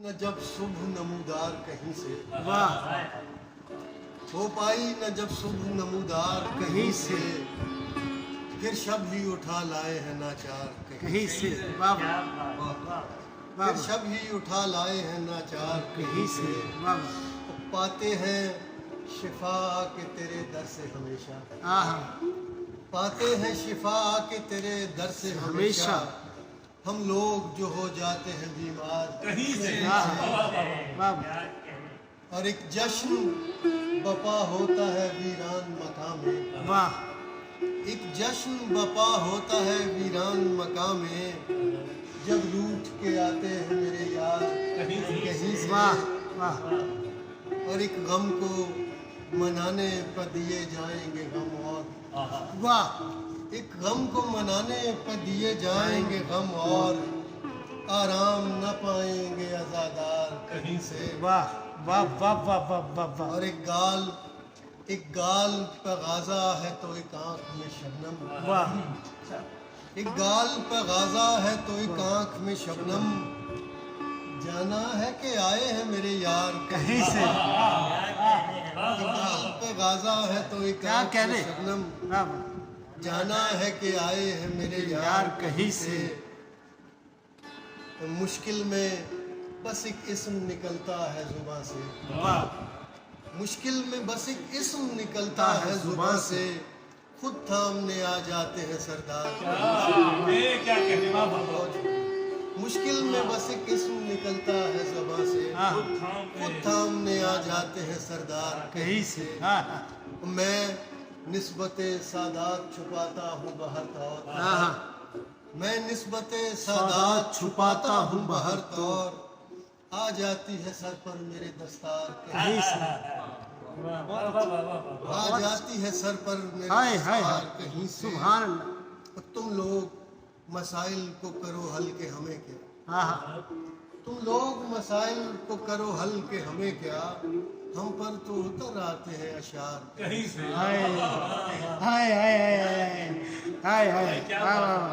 न जब शुभ नमूदार कहीं से वाह हो पाई, न जब शुभ नमूदार कहीं से, फिर शब ही उठा लाए हैं नाचार कहीं से। वाह फिर शब ही उठा लाए हैं नाचार कहीं से। वाह पाते हैं शिफा के तेरे दर से हमेशा, आहा पाते हैं शिफा के तेरे दर से हमेशा। हम लोग जो हो जाते हैं बीमार कहीं से। वाह और एक जश्न बपा होता है वीरान मकाम में, वाह एक जश्न बपा होता है वीरान मकाम में, जब रूठ के आते हैं मेरे यार कहीं से। वाह वाह और एक गम को मनाने पर दिए जाएंगे गम, और वाह एक गम को मनाने पर दिए जाएंगे गम, और आराम न पाएंगे अज़ादार कहीं से। वाह वाह वाह वाह वाह वाह वाह। और एक गाल पे गाजा है तो एक आंख में शबनम, वाह एक गाल पे गाजा है तो एक आंख में शबनम, जाना है कि आए हैं मेरे यार कहीं से। एक गाल पे गाजा है तो एक क्या आंख कह में रहे? शबनम, वाह जाना है कि आए हैं मेरे यार कहीं से। तो मुश्किल में बस एक इस्म निकलता है जुबां से, वाह मुश्किल में बस एक इस्म निकलता है जुबां से, खुद थामने आ जाते हैं सरदार। क्या कहने वाला। मुश्किल में बस एक इस्म निकलता है जुबां से, खुद थामने आ जाते हैं सरदार कहीं से। आहा मैं निस्बते सादात छुपाता हूँ बहर तौर, आहा मैं निस्बते सादात छुपाता हूँ बहर तौर, आ जाती है सर पर मेरे दस्तार कहीं से। आ जाती है सर पर मेरे हाय हाय दस्तार कहीं से। सुभान अल्लाह। और तुम लोग मसाइल को करो हल के हमें क्या, आहा तुम लोग मसाइल को करो हल के हमें क्या, हम पर तो उतर आते हैं अशार कहीं से। हाय हाय हाय हाय हाय हाय हाय वाह वाह।